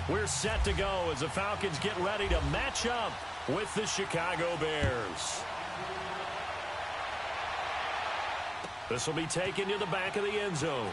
We're set to go as the Falcons get ready to match up with the Chicago Bears. This will be taken to the back of the end zone.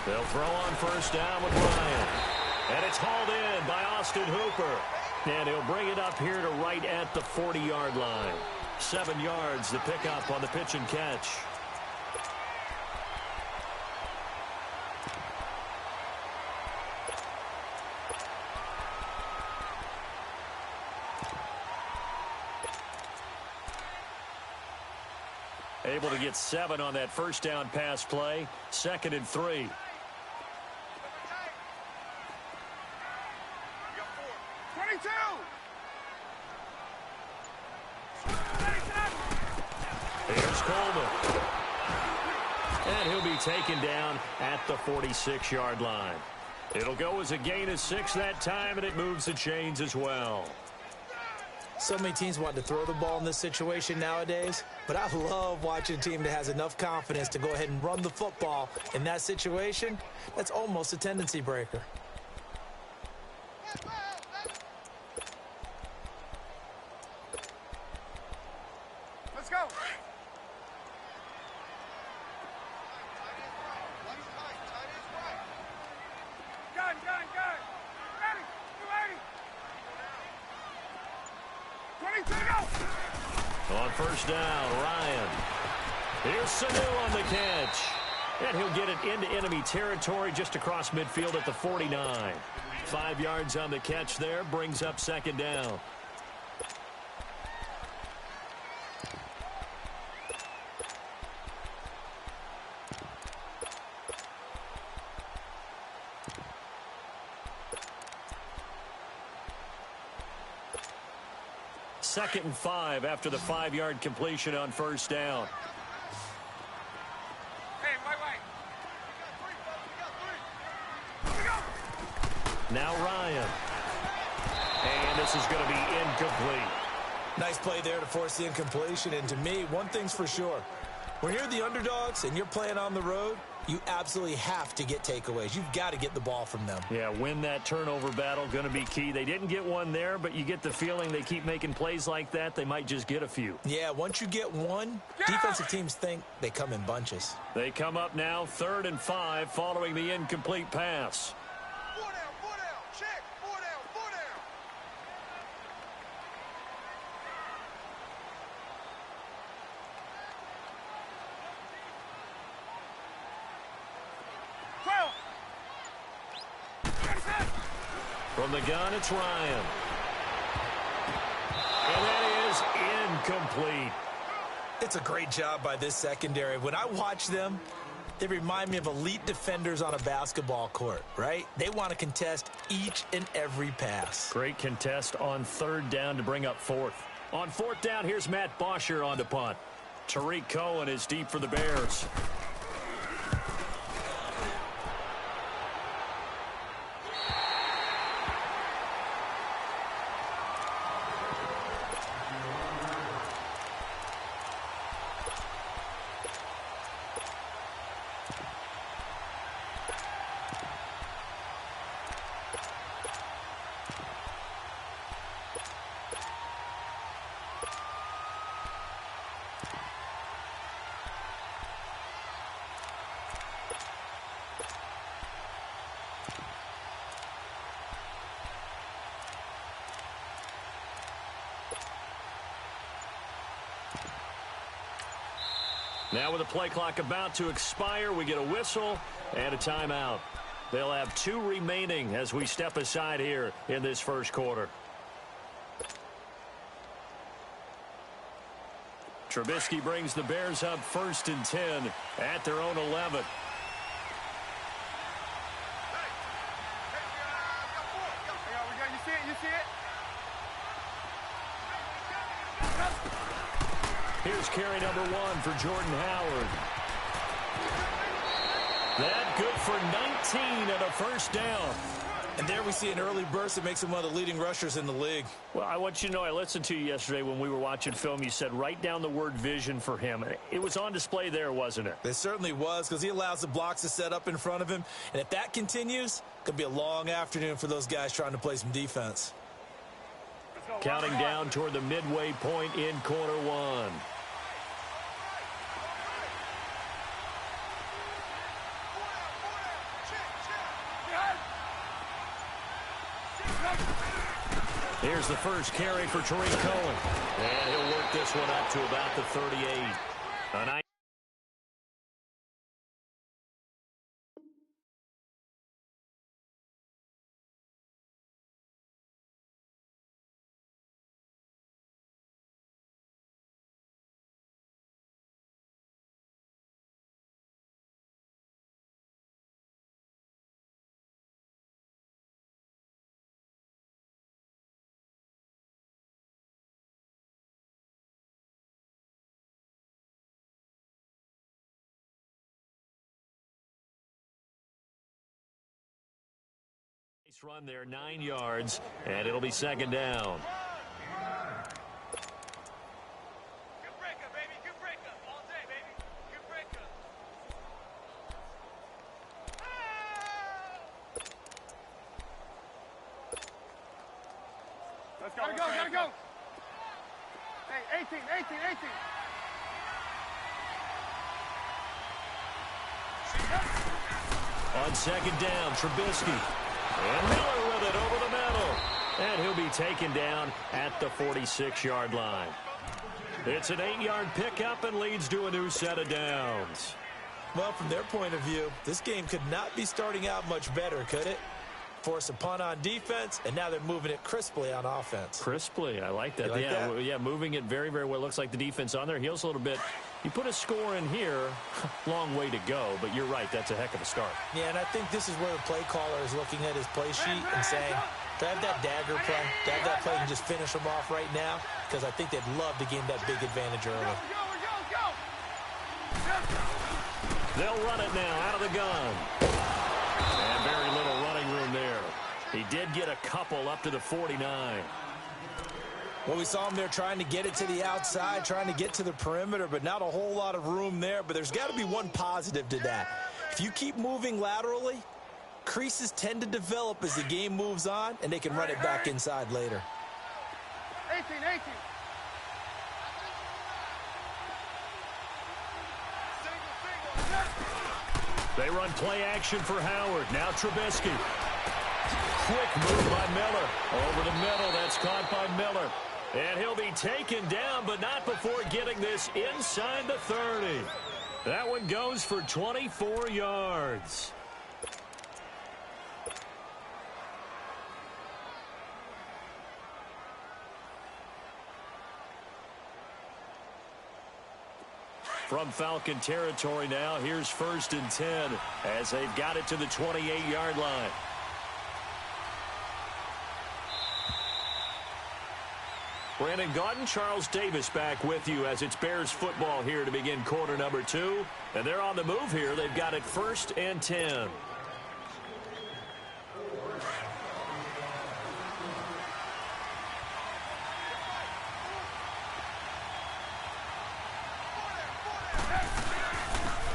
They'll throw on first down with Ryan. And it's hauled in by Austin Hooper. And he'll bring it up here to right at the 40-yard line. 7 yards to pick up on the pitch and catch. Able to get 7 on that first down pass play. 2nd and 3. Here's Coleman. And he'll be taken down at the 46-yard line. It'll go as a gain of 6 that time, and it moves the chains as well. So many teams want to throw the ball in this situation nowadays, but I love watching a team that has enough confidence to go ahead and run the football in that situation. That's almost a tendency breaker. Let's go. Gun. Ready. 22, go. On first down, Ryan. Here's Sanu on the catch. And he'll get it into enemy territory just across midfield at the 49. 5 yards on the catch there, brings up 2nd down. Second and 5 after the 5-yard completion on first down. Hey, wait. Now Ryan. And this is going to be incomplete. Nice play there to force the incompletion. And to me, one thing's for sure. When you're the underdogs and you're playing on the road, you absolutely have to get takeaways. You've got to get the ball from them. Yeah, win that turnover battle, going to be key. They didn't get one there, but you get the feeling they keep making plays like that, they might just get a few. Yeah, once you get one, defensive teams think they come in bunches. They come up now 3rd and 5 following the incomplete pass. 4 down. Check. 4 down. From the gun, it's Ryan. And that is incomplete. It's a great job by this secondary. When I watch them, they remind me of elite defenders on a basketball court, right? They want to contest each and every pass. Great contest on 3rd down to bring up 4th. On 4th down, here's Matt Bosher on to punt. Tariq Cohen is deep for the Bears. Now with the play clock about to expire, we get a whistle and a timeout. They'll have 2 remaining as we step aside here in this first quarter. Trubisky brings the Bears up 1st and 10 at their own 11. You see it? Here's carry number 1 for Jordan Howard. That good for 19 and a first down. And there we see an early burst that makes him one of the leading rushers in the league. Well, I want you to know, I listened to you yesterday when we were watching film. You said write down the word vision for him. It was on display there, wasn't it? It certainly was, because he allows the blocks to set up in front of him. And if that continues, it could be a long afternoon for those guys trying to play some defense. Counting down toward the midway point in quarter 1. Here's the first carry for Tariq Cohen. And he'll work this one up to about the 38. A nice Nice run there, 9 yards, and it'll be second down. Good breaker, baby. Good breaker. All day, baby. Good breaker. Let's go. Gotta go. Hey, 18. On second down, Trubisky. And Miller with it over the middle. And he'll be taken down at the 46-yard line. It's an 8-yard pickup and leads to a new set of downs. Well, from their point of view, this game could not be starting out much better, could it? Force a punt on defense, and now they're moving it crisply on offense. Crisply, I like that. Like that? Yeah, moving it very, very well. Looks like the defense on their heels a little bit. You put a score in here, long way to go, but you're right, that's a heck of a start. Yeah, and I think this is where the play caller is looking at his play sheet and saying, to have that dagger play, to have that play and just finish them off right now, because I think they'd love to gain that big advantage early. They'll run it now out of the gun. And very little running room there. He did get a couple up to the 49. Well, we saw him there trying to get it to the outside, trying to get to the perimeter, but not a whole lot of room there. But there's got to be one positive to that. If you keep moving laterally, creases tend to develop as the game moves on, and they can run it back inside later. 18. They run play action for Howard. Now Trubisky. Quick move by Miller. Over the middle. That's caught by Miller. And he'll be taken down, but not before getting this inside the 30. That one goes for 24 yards. From Falcon territory now, here's 1st and 10 as they've got it to the 28-yard line. Brandon Gaudin, Charles Davis back with you as it's Bears football here to begin quarter number 2. And they're on the move here. They've got it 1st and 10.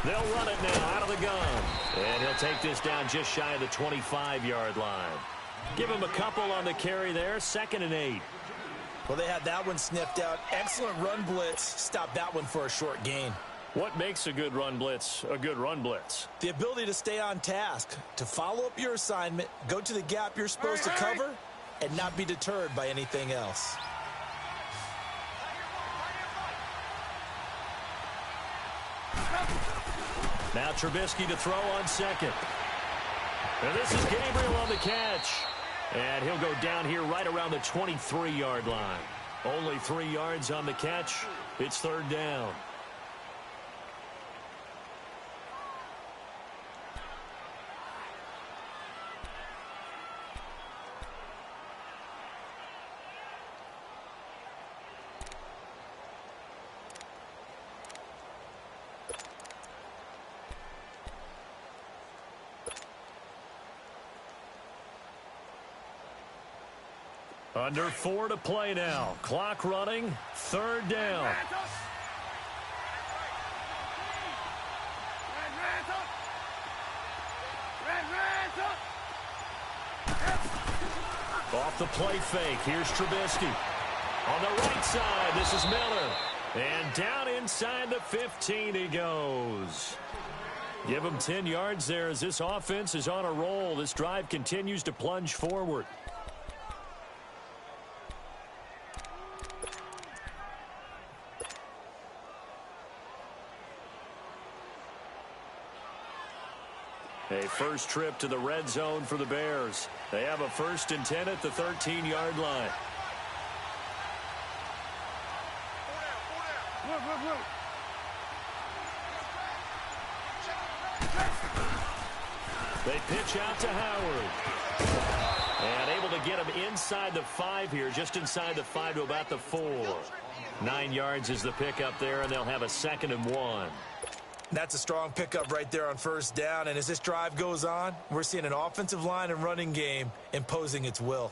They'll run it now out of the gun. And he'll take this down just shy of the 25-yard line. Give him a couple on the carry there. 2nd and 8. Well, they had that one sniffed out. Excellent run blitz. Stop that one for a short gain. What makes a good run blitz a good run blitz? The ability to stay on task, to follow up your assignment, go to the gap you're supposed to cover, and not be deterred by anything else. Now Trubisky to throw on 2nd. And this is Gabriel on the catch. And he'll go down here right around the 23-yard line. Only 3 yards on the catch. It's 3rd down. Under 4 to play now. Clock running. 3rd down. Off the play fake. Here's Trubisky. On the right side, this is Miller. And down inside the 15 he goes. Give him 10 yards there as this offense is on a roll. This drive continues to plunge forward. A first trip to the red zone for the Bears. They have a 1st and 10 at the 13-yard line. They pitch out to Howard. And able to get him inside the 5 here, just inside the 5 to about the 4. 9 yards is the pickup there, and they'll have a 2nd and 1. That's a strong pickup right there on first down, and as this drive goes on, we're seeing an offensive line and running game imposing its will.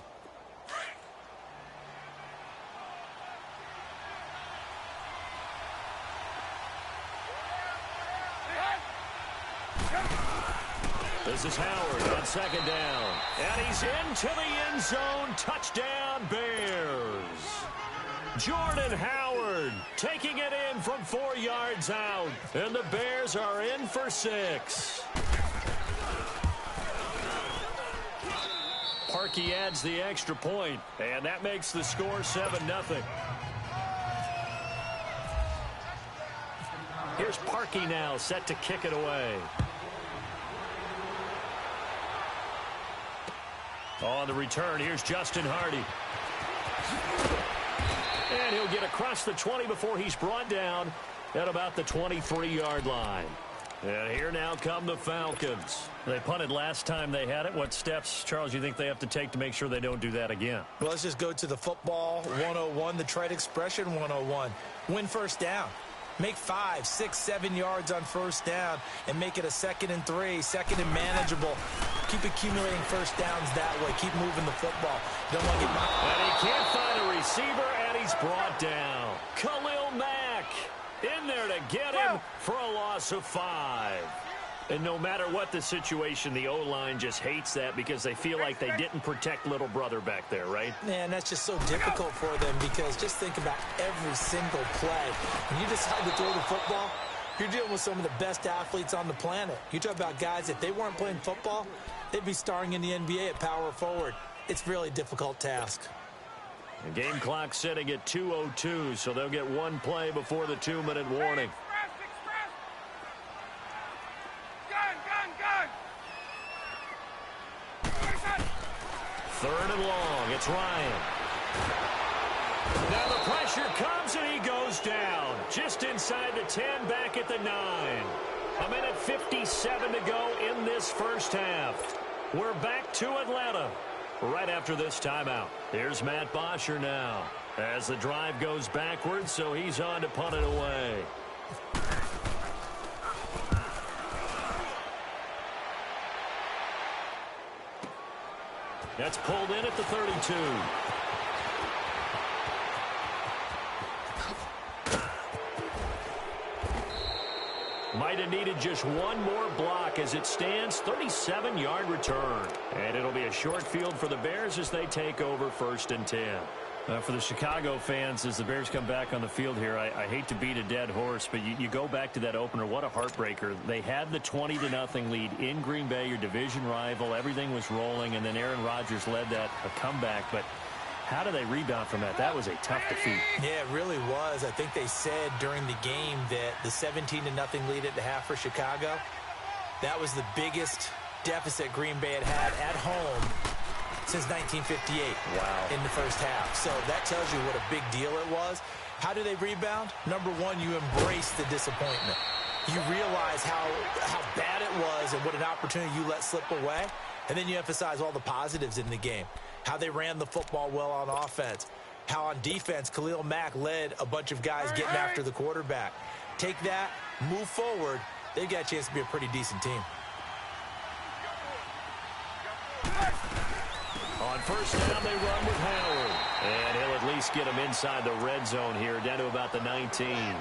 This is Howard on second down. And he's into the end zone. Touchdown, Bears. Jordan Howard taking it in from 4 yards out. And the Bears are in for 6. Parkey adds the extra point, and that makes the score 7-0. Here's Parkey now set to kick it away. On the return, here's Justin Hardy. And he'll get across the 20 before he's brought down at about the 23-yard line. And here now come the Falcons. They punted last time they had it. What steps, Charles, you think they have to take to make sure they don't do that again? Well, let's just go to the football 101, the trade expression 101. Win first down. Make 5, 6, 7 yards on first down and make it a 2nd and 3, 2nd and manageable. Keep accumulating first downs that way. Keep moving the football. Don't want to get and he can't find a receiver, and he's brought down. Khalil Mack in there to get him for a loss of 5. And no matter what the situation, the O-line just hates that because they feel like they didn't protect little brother back there, right? Man, that's just so difficult for them because just think about every single play. When you decide to throw the football, you're dealing with some of the best athletes on the planet. You talk about guys, if they weren't playing football, they'd be starring in the NBA at power forward. It's a really difficult task. The game clock sitting at 2:02, so they'll get one play before the 2-minute warning. Third and long. It's Ryan. Now the pressure comes and he goes down. Just inside the 10, back at the 9. 1:57 to go in this first half. We're back to Atlanta right after this timeout. Here's Matt Bosher now as the drive goes backwards, so he's on to punt it away. That's pulled in at the 32. Might have needed just one more block as it stands. 37-yard return. And it'll be a short field for the Bears as they take over 1st and 10. For the Chicago fans, as the Bears come back on the field here, I hate to beat a dead horse, but you go back to that opener. What a heartbreaker. They had the 20-0 lead in Green Bay, your division rival. Everything was rolling, and then Aaron Rodgers led that a comeback. But how do they rebound from that? That was a tough defeat. Yeah, it really was. I think they said during the game that the 17-0 lead at the half for Chicago, that was the biggest deficit Green Bay had at home since 1958. Wow. In the first half. So that tells you what a big deal it was. How do they rebound? Number one, you embrace the disappointment. You realize how bad it was and what an opportunity you let slip away. And then you emphasize all the positives in the game. How they ran the football well on offense. How on defense, Khalil Mack led a bunch of guys getting after the quarterback. Take that, move forward. They've got a chance to be a pretty decent team. On first down, they run with Howard. And he'll at least get him inside the red zone here, down to about the 19.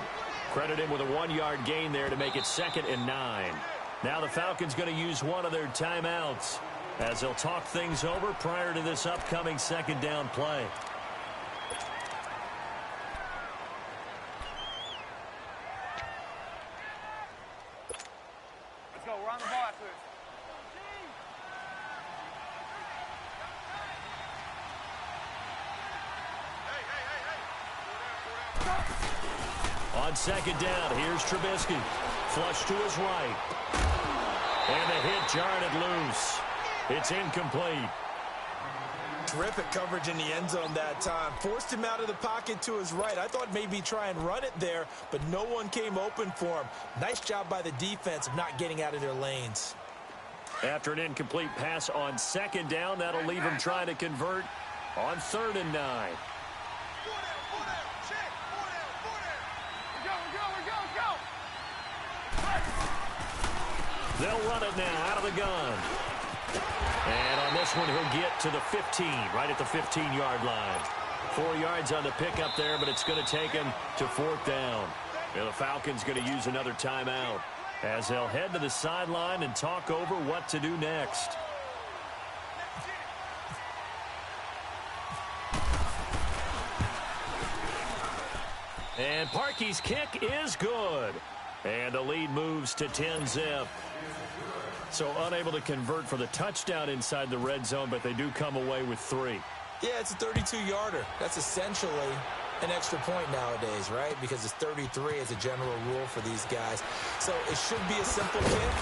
Credit him with a 1-yard gain there to make it 2nd and 9. Now the Falcons going to use one of their timeouts as they'll talk things over prior to this upcoming 2nd down play. Let's go. We're on the ball after this. On 2nd down, here's Trubisky. Flush to his right. And the hit jarred it loose. It's incomplete. Terrific coverage in the end zone that time. Forced him out of the pocket to his right. I thought maybe try and run it there, but no one came open for him. Nice job by the defense of not getting out of their lanes. After an incomplete pass on 2nd down, that'll leave him trying to convert on 3rd and 9. They'll run it now out of the gun. And on this one, he'll get to the 15, right at the 15-yard line. 4 yards on the pickup there, but it's going to take him to 4th down. And the Falcons going to use another timeout as they'll head to the sideline and talk over what to do next. And Parkey's kick is good. And the lead moves to 10-zip. So unable to convert for the touchdown inside the red zone, but they do come away with 3. Yeah, it's a 32-yarder. That's essentially an extra point nowadays, right? Because it's 33 as a general rule for these guys. So it should be a simple kick.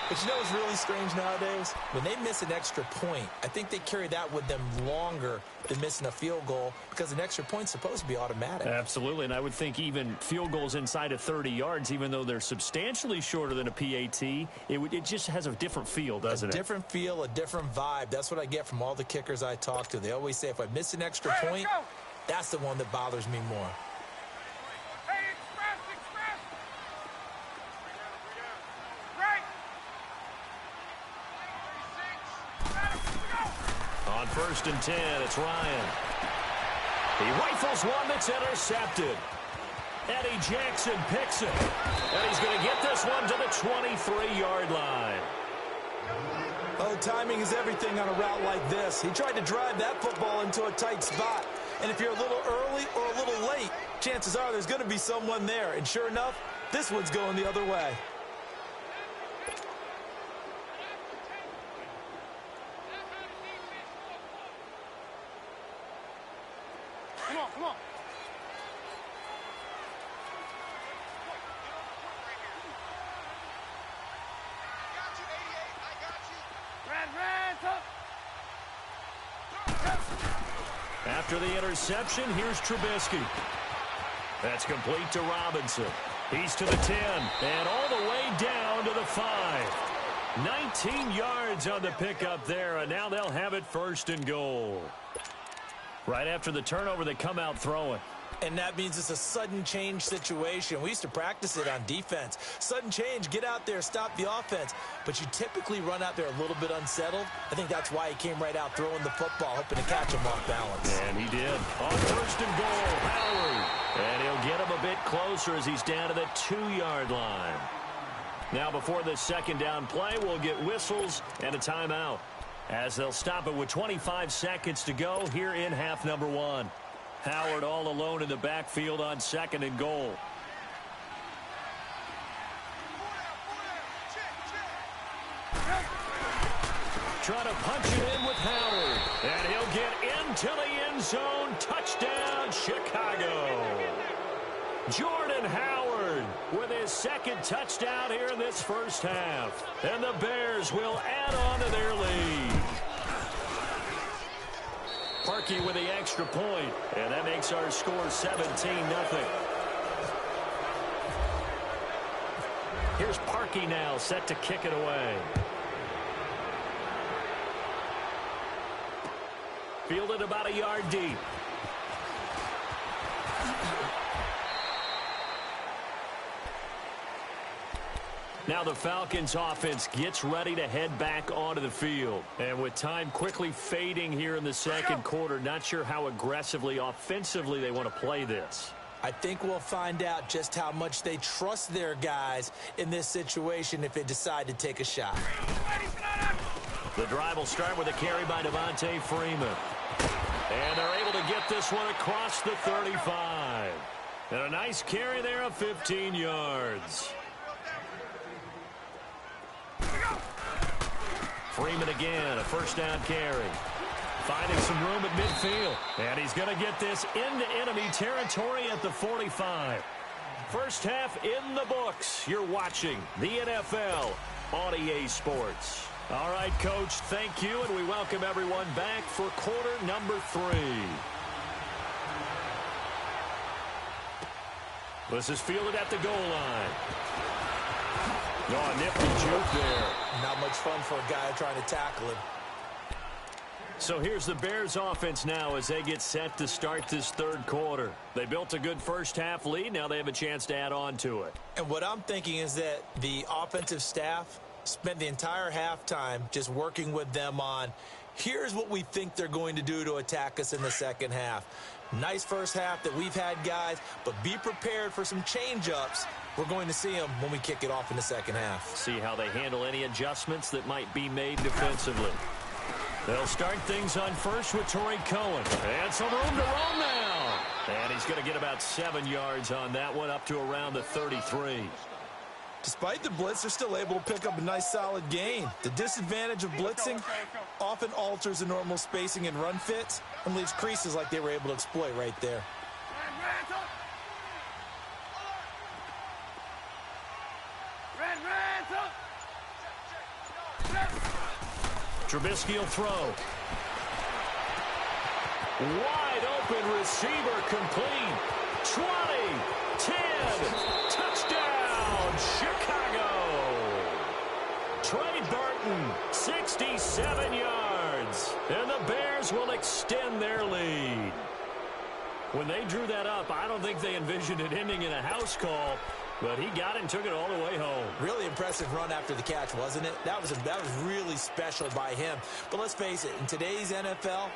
But you know what's really strange nowadays? When they miss an extra point, I think they carry that with them longer than missing a field goal because an extra point's supposed to be automatic. Absolutely, and I would think even field goals inside of 30 yards, even though they're substantially shorter than a PAT, it just has a different feel, doesn't it? A different feel, a different vibe. That's what I get from all the kickers I talk to. They always say if I miss an extra point, that's the one that bothers me more. Hey, express! Right! On 1st and 10, it's Ryan. He rifles one that's intercepted. Eddie Jackson picks it. And he's going to get this one to the 23-yard line. Oh, timing is everything on a route like this. He tried to drive that football into a tight spot. And if you're a little early or a little late, chances are there's going to be someone there. And sure enough, this one's going the other way. Come on. After the interception, here's Trubisky. That's complete to Robinson. He's to the 10 and all the way down to the 5. 19 yards on the pickup there, and now they'll have it 1st and goal. Right after the turnover, they come out throwing. And that means it's a sudden change situation. We used to practice it on defense. Sudden change, get out there, stop the offense. But you typically run out there a little bit unsettled. I think that's why he came right out throwing the football, hoping to catch him off balance. And he did. On 1st and goal, Howard. And he'll get him a bit closer as he's down to the 2-yard line. Now before this 2nd down play, we'll get whistles and a timeout, as they'll stop it with 25 seconds to go here in half number 1. Howard all alone in the backfield on 2nd and goal. Trying to punch it in with Howard. And he'll get into the end zone. Touchdown, Chicago. Jordan Howard with his 2nd touchdown here in this 1st half. And the Bears will add on to their lead. Parkey with the extra point, and that makes our score 17-0. Here's Parkey now, set to kick it away. Fielded about a yard deep. Now the Falcons offense gets ready to head back onto the field. And with time quickly fading here in the 2nd quarter, not sure how aggressively, offensively they want to play this. I think we'll find out just how much they trust their guys in this situation if they decide to take a shot. The drive will start with a carry by Devontae Freeman. And they're able to get this one across the 35. And a nice carry there of 15 yards. Freeman again, a 1st down carry. Finding some room at midfield. And he's going to get this into enemy territory at the 45. 1st half in the books. You're watching the NFL on EA Sports. All right, Coach, thank you, and we welcome everyone back for quarter number 3. This is fielded at the goal line. Oh, nifty juke there. Not much fun for a guy trying to tackle him. So here's the Bears offense now as they get set to start this 3rd quarter. They built a good 1st half lead. Now they have a chance to add on to it. And what I'm thinking is that the offensive staff spent the entire halftime just working with them on, here's what we think they're going to do to attack us in the second half. Nice first half that we've had, guys, but be prepared for some change-ups. We're going to see them when we kick it off in the second half. See how they handle any adjustments that might be made defensively. They'll start things on first with Torrey Cohen. And some room to roam now. And he's going to get about 7 yards on that one, up to around the 33. Despite the blitz, they're still able to pick up a nice solid gain. The disadvantage of blitzing often alters the normal spacing and run fits and leaves creases like they were able to exploit right there. Trubisky will throw. Wide open receiver complete. 20, 10, touchdown, Chicago. Trey Burton, 67 yards. And the Bears will extend their lead. When they drew that up, I don't think they envisioned it ending in a house call. But he got it and took it all the way home. Really impressive run after the catch, wasn't it? That was really special by him. But let's face it, in today's NFL,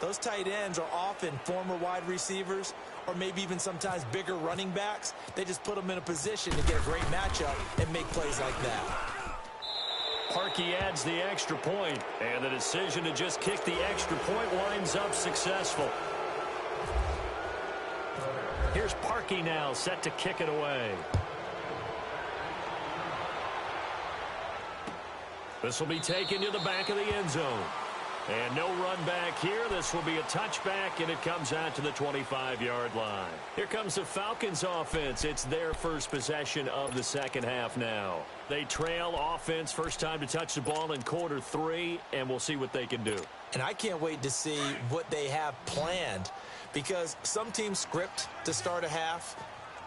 those tight ends are often former wide receivers or maybe even sometimes bigger running backs. They just put them in a position to get a great matchup and make plays like that. Parkey adds the extra point, and the decision to just kick the extra point winds up successful. Here's Parkey now, set to kick it away. This will be taken to the back of the end zone. And no run back here. This will be a touchback, and it comes out to the 25-yard line. Here comes the Falcons offense. It's their first possession of the second half now. They trail offense, first time to touch the ball in quarter 3, and we'll see what they can do. And I can't wait to see what they have planned, because some teams script to start a half.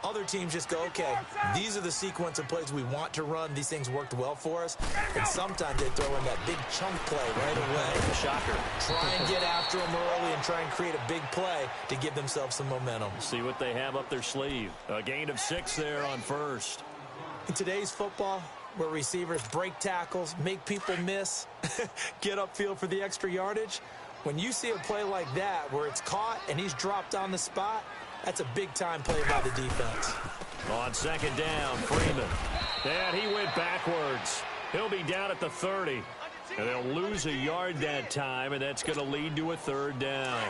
Other teams just go, okay, these are the sequence of plays we want to run. These things worked well for us. And sometimes they throw in that big chunk play right away. Shocker. Try and get after them early and try and create a big play to give themselves some momentum. See what they have up their sleeve. A gain of 6 there on first. In today's football, where receivers break tackles, make people miss, get upfield for the extra yardage, when you see a play like that where it's caught and he's dropped on the spot, that's a big-time play by the defense. On second down, Freeman. And he went backwards. He'll be down at the 30. And they'll lose a yard that time, and that's going to lead to a third down.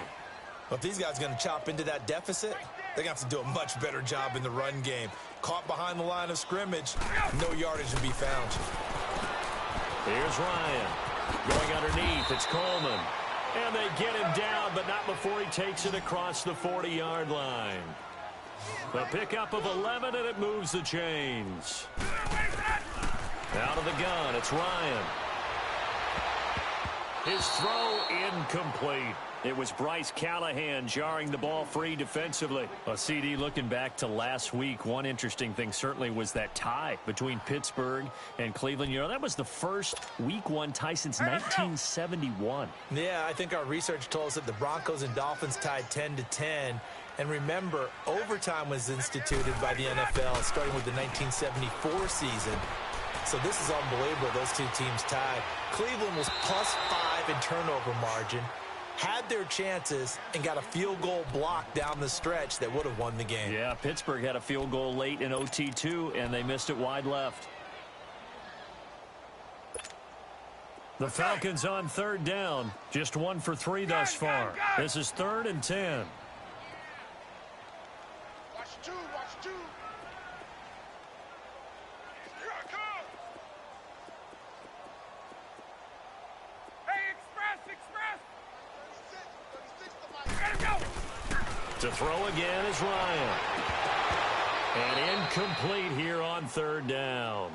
Well, if these guys are going to chop into that deficit, they're going to have to do a much better job in the run game. Caught behind the line of scrimmage, no yardage to be found. Here's Ryan. Going underneath, it's Coleman. And they get him down, but not before he takes it across the 40-yard line. A pickup of 11, and it moves the chains. Out of the gun, it's Ryan. His throw incomplete. It was Bryce Callahan jarring the ball free defensively. CD, looking back to last week, one interesting thing certainly was that tie between Pittsburgh and Cleveland. You know, that was the first Week 1 tie since 1971. Yeah, I think our research told us that the Broncos and Dolphins tied 10-10. And remember, overtime was instituted by the NFL starting with the 1974 season. So this is unbelievable, those two teams tied. Cleveland was +5 in turnover margin, had their chances, and got a field goal block down the stretch that would have won the game. Yeah, Pittsburgh had a field goal late in OT too, and they missed it wide left. The Falcons on third down, just 1 for 3 thus far. This is 3rd and 10. Watch two. Here I come. Hey, express. 36 to go. To throw again is Ryan. And incomplete here on third down.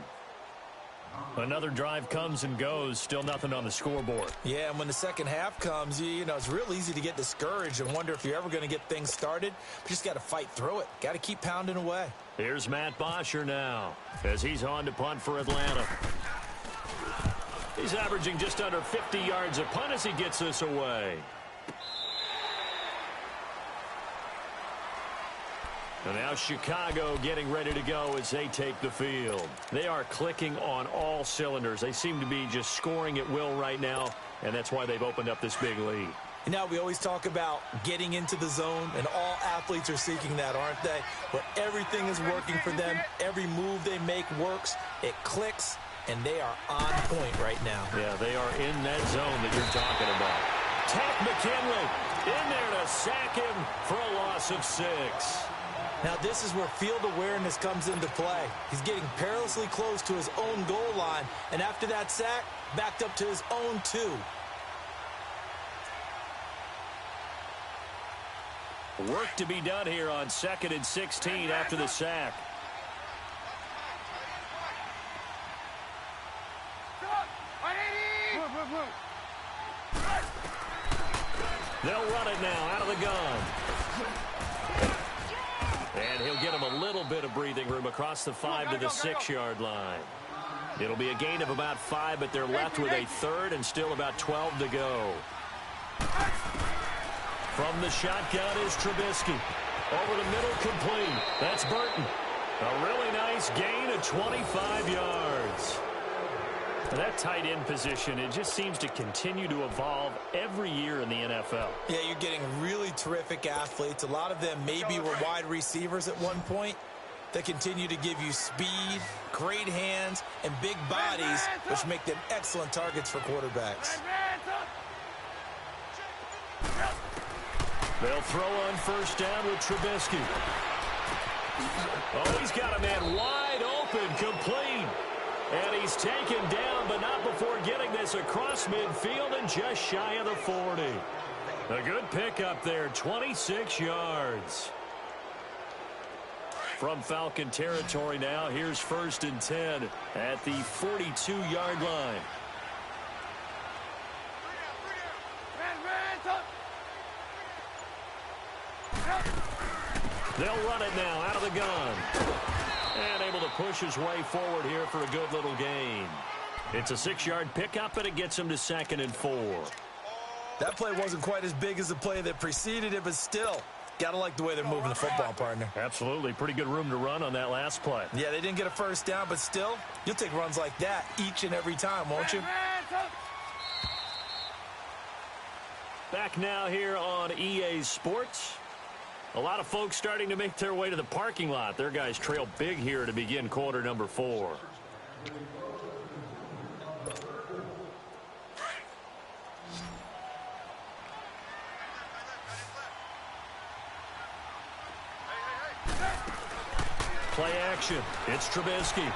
Another drive comes and goes. Still nothing on the scoreboard. Yeah, and when the second half comes, you know, it's real easy to get discouraged and wonder if you're ever going to get things started. But you just got to fight through it. Got to keep pounding away. Here's Matt Bosher now as he's on to punt for Atlanta. He's averaging just under 50 yards a punt as he gets this away. And now Chicago getting ready to go as they take the field. They are clicking on all cylinders. They seem to be just scoring at will right now, and that's why they've opened up this big lead. You know, we always talk about getting into the zone, and all athletes are seeking that, aren't they? Where everything is working for them. Every move they make works. It clicks, and they are on point right now. Yeah, they are in that zone that you're talking about. Ted McKinley in there to sack him for a loss of 6. Now, this is where field awareness comes into play. He's getting perilously close to his own goal line, and after that sack, backed up to his own 2. Work to be done here on 2nd and 16 after the sack. They'll run it now out of the gun. And he'll get him a little bit of breathing room across the 5 to the 6-yard line. It'll be a gain of about 5, but they're left with a 3rd and still about 12 to go. From the shotgun is Trubisky. Over the middle, complete. That's Burton. A really nice gain of 25 yards. That tight end position, it just seems to continue to evolve every year in the NFL. Yeah, you're getting really terrific athletes. A lot of them maybe were wide receivers at one point. They continue to give you speed, great hands, and big bodies, which make them excellent targets for quarterbacks. They'll throw on 1st down with Trubisky. Oh, he's got a man wide open, complete. And he's taken down, but not before getting this across midfield and just shy of the 40. A good pickup there, 26 yards. From Falcon territory now, here's 1st and 10 at the 42-yard line. They'll run it now out of the gun. And able to push his way forward here for a good little gain. It's a 6-yard pickup, and it gets him to 2nd and 4. That play wasn't quite as big as the play that preceded it, but still, gotta like the way they're moving the football, partner. Absolutely. Pretty good room to run on that last play. Yeah, they didn't get a 1st down, but still, you'll take runs like that each and every time, won't you? Back now here on EA Sports. A lot of folks starting to make their way to the parking lot. Their guys trail big here to begin quarter number 4. Play action. It's Trubisky.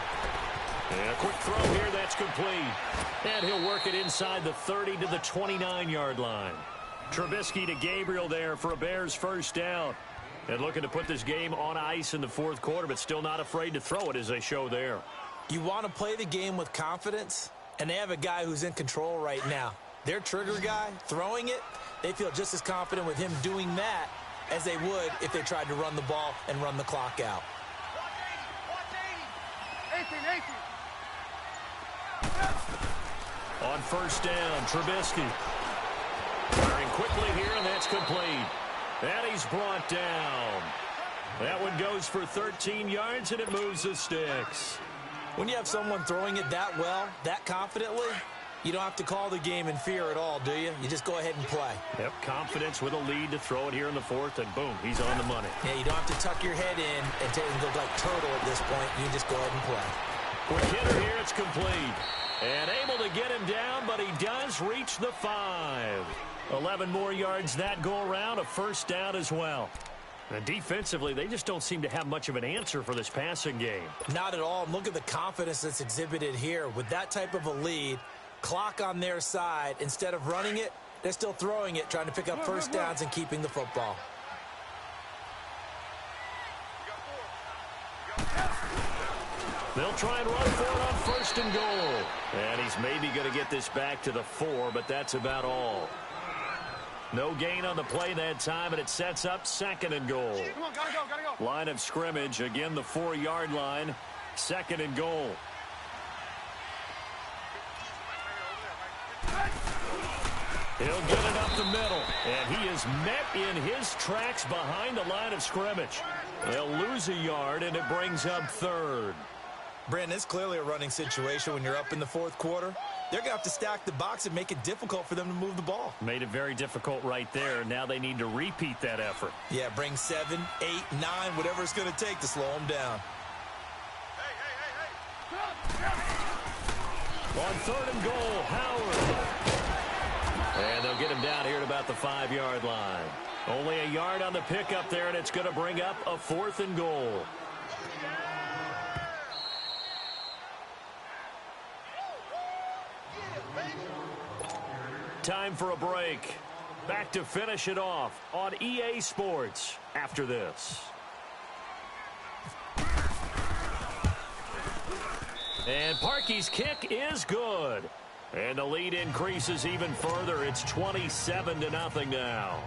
And a quick throw here. That's complete. And he'll work it inside the 30 to the 29-yard line. Trubisky to Gabriel there for a Bears 1st down. And looking to put this game on ice in the 4th quarter, but still not afraid to throw it as they show there. You want to play the game with confidence, and they have a guy who's in control right now. Their trigger guy, throwing it, they feel just as confident with him doing that as they would if they tried to run the ball and run the clock out. On 1st down, Trubisky. Firing quickly here, and that's complete. And he's brought down. That one goes for 13 yards, and it moves the sticks. When you have someone throwing it that well, that confidently, you don't have to call the game in fear at all, do you? You just go ahead and play. Yep, confidence with a lead to throw it here in the 4th, and boom, he's on the money. Yeah, you don't have to tuck your head in and take and go like turtle at this point. You just go ahead and play. Quick hitter here, it's complete. And able to get him down, but he does reach the 5. 11 more yards that go around, a 1st down as well. And defensively, they just don't seem to have much of an answer for this passing game. Not at all. Look at the confidence that's exhibited here. With that type of a lead, clock on their side, instead of running it, they're still throwing it, trying to pick up 1st downs and keeping the football. They'll try and run for it on 1st and goal. And he's maybe going to get this back to the 4, but that's about all. No gain on the play that time, and it sets up 2nd and goal. Come on, gotta go. Line of scrimmage, again the 4-yard line, 2nd and goal. He'll get it up the middle, and he is met in his tracks behind the line of scrimmage. They'll lose a yard, and it brings up third. Brandon, it's clearly a running situation when you're up in the fourth quarter. They're going to have to stack the box and make it difficult for them to move the ball. Made it very difficult right there. Now they need to repeat that effort. Yeah, bring 7, 8, 9, whatever it's going to take to slow them down. On third and goal, Howard. And they'll get him down here at about the 5-yard line. Only a yard on the pickup there, and it's going to bring up a 4th and goal. Time for a break. Back to finish it off on EA Sports after this. And Parkey's kick is good. And the lead increases even further. It's 27-0 now.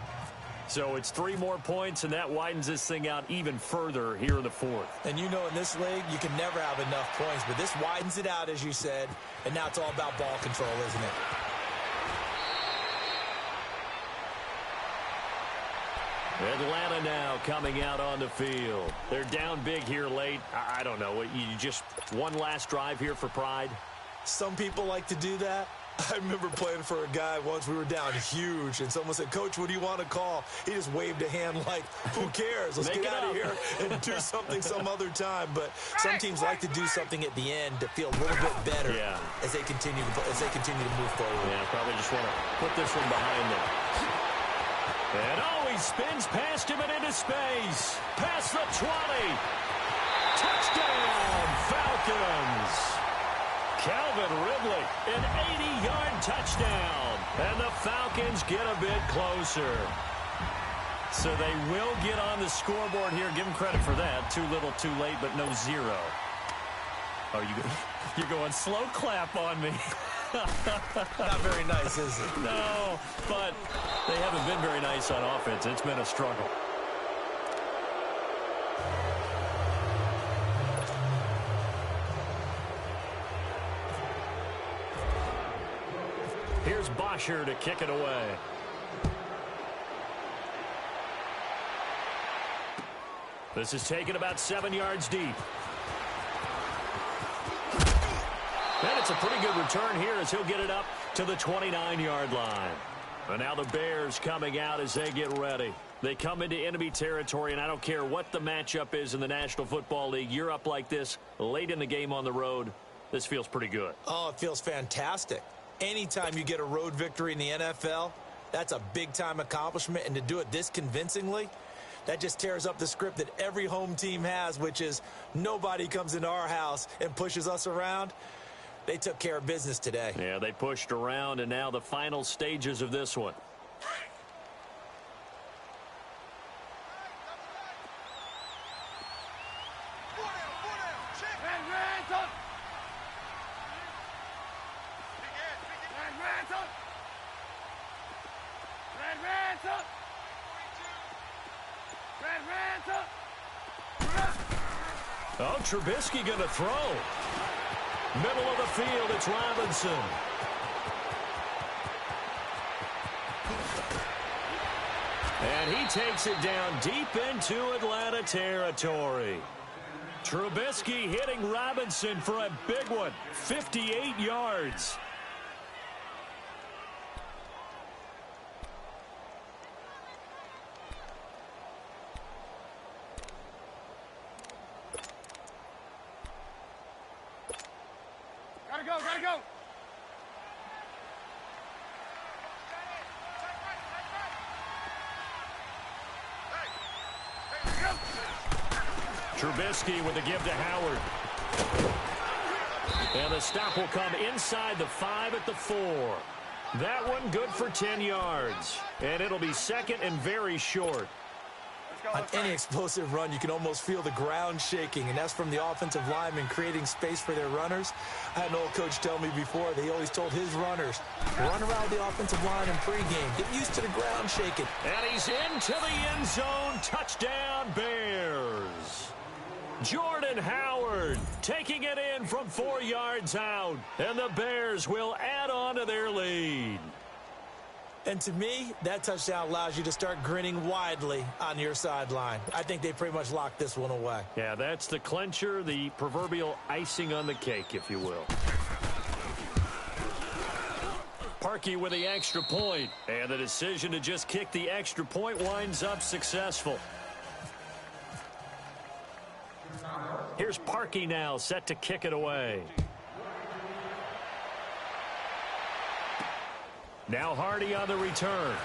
So it's 3 more points, and that widens this thing out even further here in the fourth. And you know in this league, you can never have enough points, but this widens it out, as you said, and now it's all about ball control, isn't it? Atlanta now coming out on the field. They're down big here late. I don't know. You just one last drive here for pride? Some people like to do that. I remember playing for a guy once. We were down huge, and someone said, "Coach, what do you want to call?" He just waved a hand like, who cares? Let's get out of here and do something some other time. But some teams like to do something at the end to feel a little bit better as they continue to move forward. Yeah, probably just want to put this one behind them. And he spins past him and into space. Past the 20. Touchdown, Falcons. Calvin Ridley, an 80-yard touchdown. And the Falcons get a bit closer. So they will get on the scoreboard here. Give them credit for that. Too little, too late, but no 0. Oh, you're going slow clap on me. Not very nice, is it? No, but they haven't been very nice on offense. It's been a struggle. Here's Bosher to kick it away. This is taken about 7 yards deep. And it's a pretty good return here as he'll get it up to the 29-yard line. And now the Bears coming out as they get ready. They come into enemy territory, and I don't care what the matchup is in the National Football League. You're up like this late in the game on the road. This feels pretty good. Oh, it feels fantastic. Anytime you get a road victory in the NFL, that's a big-time accomplishment. And to do it this convincingly, that just tears up the script that every home team has, which is nobody comes into our house and pushes us around. They took care of business today. Yeah, they pushed around, and now the final stages of this one. Oh, Trubisky going to throw. Middle of the field, it's Robinson. And he takes it down deep into Atlanta territory. Trubisky hitting Robinson for a big one, 58 yards. Gotta go. Trubisky with a give to Howard. And the stop will come inside the 5 at the 4. That one good for 10 yards. And it'll be second and very short. On any explosive run, you can almost feel the ground shaking, and that's from the offensive linemen creating space for their runners. I had an old coach tell me before, they always told his runners, run around the offensive line in pregame. Get used to the ground shaking. And he's into the end zone. Touchdown, Bears. Jordan Howard taking it in from 4 yards out. And the Bears will add on to their lead. And to me, that touchdown allows you to start grinning widely on your sideline. I think they pretty much locked this one away. Yeah, that's the clincher, the proverbial icing on the cake, if you will. Parkey with the extra point. And the decision to just kick the extra point winds up successful. Here's Parkey now, set to kick it away. Now Hardy on the return.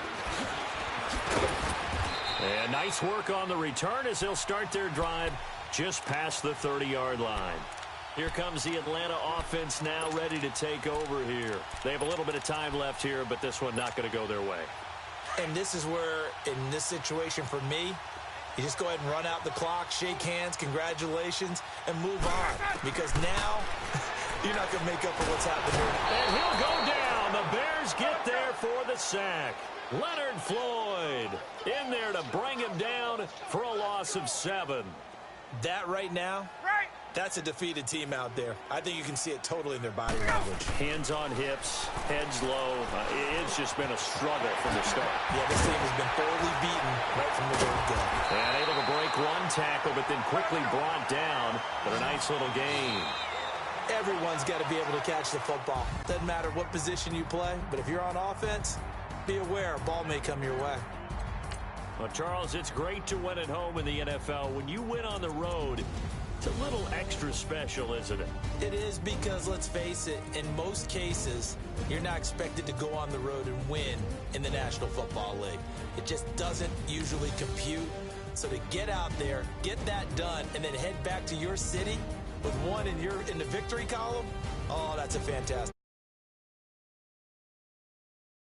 And nice work on the return as they'll start their drive just past the 30-yard line. Here comes the Atlanta offense now ready to take over here. They have a little bit of time left here, but this one not going to go their way. And this is where, in this situation for me, you just go ahead and run out the clock, shake hands, congratulations, and move on. Because now, you're not going to make up for what's happened here. And he'll go down. The Bears get there for the sack. Leonard Floyd in there to bring him down for a loss of 7. That right now, that's a defeated team out there. I think you can see it totally in their body language. Hands on hips, heads low. It's just been a struggle from the start. Yeah, this team has been thoroughly beaten right from the word go. And able to break one tackle, but then quickly brought down. But a nice little gain. Everyone's got to be able to catch the football. Doesn't matter what position you play, but if you're on offense, be aware a ball may come your way. Well, Charles, it's great to win at home in the NFL. When you win on the road, it's a little extra special, isn't it? It is because, let's face it, in most cases, you're not expected to go on the road and win in the National Football League. It just doesn't usually compute. So to get out there, get that done, and then head back to your city with one in the victory column, oh, that's a fantastic